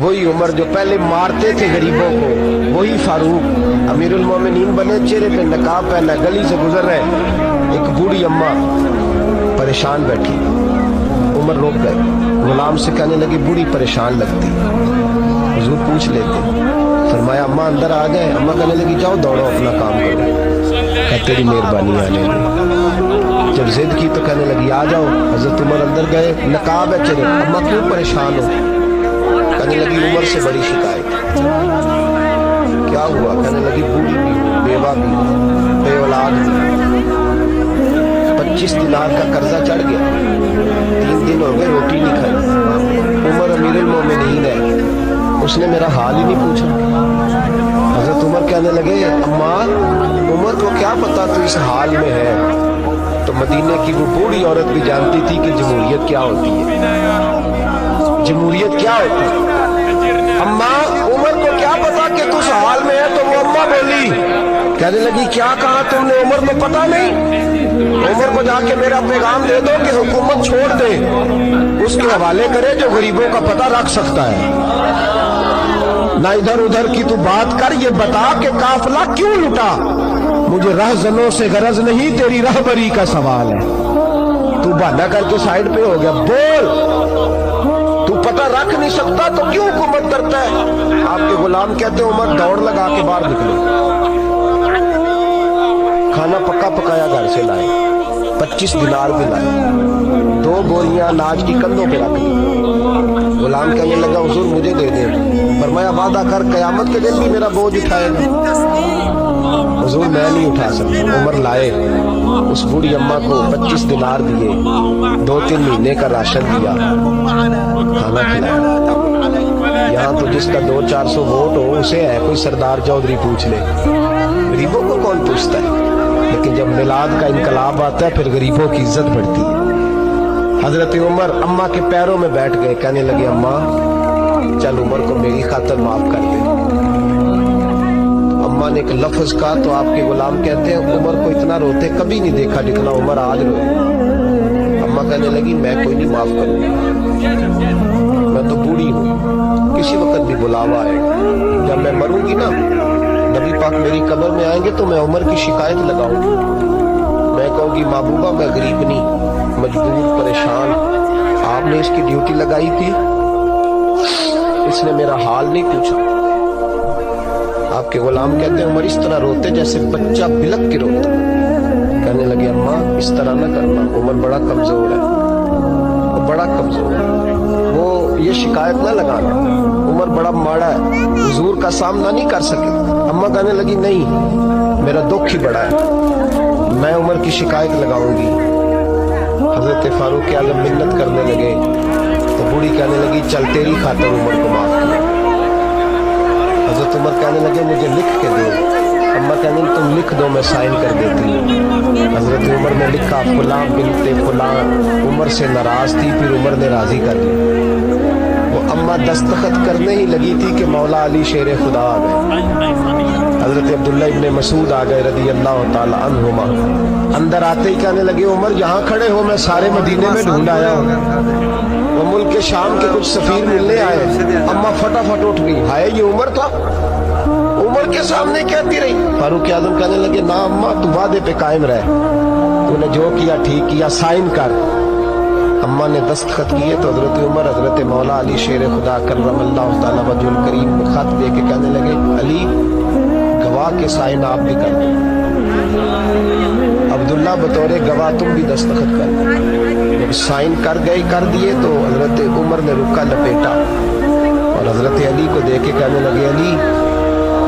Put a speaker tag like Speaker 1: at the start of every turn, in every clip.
Speaker 1: वही उमर जो पहले मारते थे गरीबों को, वही फारूक अमीरुल मोमिनीन बने, चेहरे पे नकाब पहना, गली से गुजर रहे, एक बूढ़ी अम्मा परेशान बैठी। उमर रोक गए, गुलाम से कहने लगी बूढ़ी परेशान लगती, हुजूर पूछ लेते। फरमाया अम्मा अंदर आ गए। अम्मा कहने लगी जाओ दौड़ो अपना काम करो। कहा तेरी मेहरबानी आने दो। जब जिद की तो कहने लगी आ जाओ। हजरत उमर अंदर गए, नकाब है चेहरे। अम्मा क्यों परेशान हो? कहने लगी उमर से बड़ी शिकायत। क्या हुआ? कहने लगी बूढ़ी भी हूँ, बेवा भी हूँ, बे औलाद भी, 25 दिनार का कर्जा चढ़ गया, 3 दिन हो गए रोटी नहीं खाई। उमर अमीरुल मोमिनीन है, उसने मेरा हाल ही नहीं पूछा। हजरत उमर कहने लगे अम्मा उमर को क्या पता तू इस हाल में है। तो मदीने की वो बूढ़ी औरत भी जानती थी कि जमहूरियत क्या होती है, जमहूरियत क्या होती है। अम्मा उमर को क्या पता कि तू इस हाल में है। तो वो अम्मा बोली, कहने लगी क्या कहा तुमने? उमर को पता नहीं? उमर को जाके मेरा पैगाम दे दो कि हुकूमत छोड़ दे, उसके हवाले करे जो गरीबों का पता रख सकता है। ना इधर उधर की तू बात कर, ये बता कि काफिला क्यों लुटा। मुझे रहजनों से गरज नहीं, तेरी रहबरी का सवाल है। तू बहाना करके साइड पे हो गया, बोल। तू पता रख नहीं सकता तो क्यों हुकूमत करता है? आपके गुलाम कहते उमर दौड़ लगा के बाहर निकले, खाना पक्का पकाया घर से लाए, 25 दिनार भी लाए, 2 बोरियां अनाज की कंधों पे रख दी। गुलाम कहने लगा हुजूर मुझे दे दे। फरमाया वादा कर कयामत के दिन भी मेरा बोझ उठाएगा। हुजूर मैं नहीं उठा सकता। उमर लाए, उस बूढ़ी अम्मा को 25 दिनार दिए, 2-3 महीने का राशन दिया, खाना खिलाया। यहाँ तो जिसका 200-400 वोट हो उसे है कोई सरदार चौधरी पूछ ले, गरीबों को कौन पूछता है। लेकिन जब मिलाद का इनकलाब आता है फिर गरीबों की इज्जत बढ़ती है। हजरत उमर अम्मा के पैरों में बैठ गए, कहने लगे अम्मा चल उमर को मेरी खातिर माफ कर दे। अम्मा ने एक लफ्ज कहा तो आपके गुलाम कहते हैं उमर को इतना रोते कभी नहीं देखा जितना उमर आज रोए। अम्मा कहने लगी मैं कोई नहीं माफ करूंगी, मैं तो बूढ़ी हूँ, किसी वक्त भी बुलावा आएगा। जब मैं मरूंगी ना, नबी पाक मेरी कब्र में आएंगे तो मैं उमर की शिकायत लगाऊंगी। मैं कहूंगी महबूबा मैं गरीब नहीं, मजबूर, परेशान, आपने इसकी ड्यूटी लगाई थी, इसने मेरा हाल नहीं पूछा। आपके गुलाम कहते हैं उमर इस तरह रोते जैसे बच्चा बिलक के रोता। कहने लगे अम्मा इस तरह ना करना, उमर बड़ा कमजोर है, वो बड़ा कमजोर है, वो ये शिकायत ना लगाना, उमर बड़ा माड़ा है, हुजूर का सामना नहीं कर सके। अम्मा कहने लगी नहीं मेरा दुख ही बड़ा है, मैं उमर की शिकायत लगाऊंगी। हजरत फारूक आलम मिन्नत करने लगे तो बूढ़ी कहने लगी चल तेरी खातिर उमर को माफ किया। हजरत उमर कहने लगे मुझे लिख के दो। अम्मा कहने लगी तुम लिख दो मैं साइन कर देती हूँ। हजरत उमर ने लिखा फलां बिनते फलां, उमर से नाराज थी, फिर उमर ने राजी कर लिया। वो अम्मा दस्तखत करने ही लगी थी कि मौला अली शेर खुदा आ गए। हजरत अब्दुल्ला इब्ने मसूद आ गए रदी अल्लाह ताला अन्हुमा। अंदर आते ही कहने लगे उमर यहाँ खड़े हो, मैं सारे मदीने में ढूंढ आया हूँ। वो मुल्क के शाम के कुछ सफीर मिलने आए। अम्मा फटाफट उठ गई, हाय ये उमर था, उमर के सामने कहती रही। फारूक आजम कहने लगे ना अम्मा तू वादे पे कायम रह, तूने जो किया ठीक किया, साइन कर। अम्मा ने दस्तखत किए तो हजरत उमर हजरत मौला अली शेर खुदा करमल्लाहु ताला वजहुल करीम को खत दे के कहने लगे अली गवाह के साइन आप भी कर दो, अब्दुल्ला बतौरे गवाह तुम भी दस्तखत कर। जब साइन कर गए कर दिए तो हजरत उमर ने रुक्का लपेटा और हजरत अली को देख के कहने लगे अली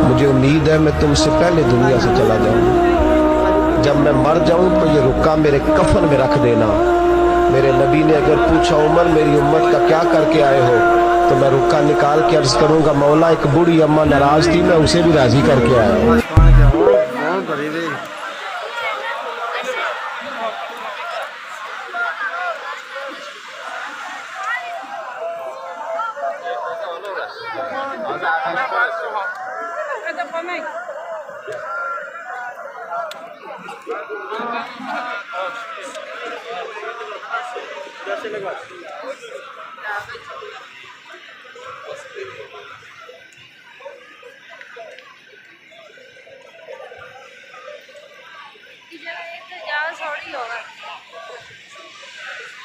Speaker 1: मुझे उम्मीद है मैं तुमसे पहले दुनिया से चला जाऊं, जब मैं मर जाऊं तो ये रुक्का मेरे कफन में रख देना। मेरे नबी ने अगर पूछा उमर मेरी उम्मत का क्या करके आए हो, तो मैं रुक्का निकाल के अर्ज करूंगा मौला एक बूढ़ी अम्मा नाराज थी, मैं उसे भी राजी करके आया हूं।
Speaker 2: लगा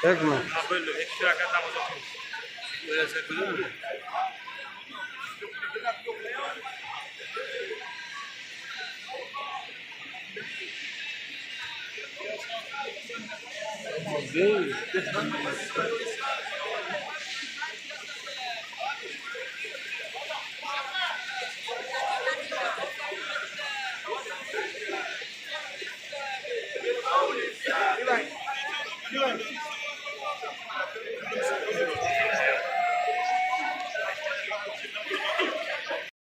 Speaker 2: एक मिनट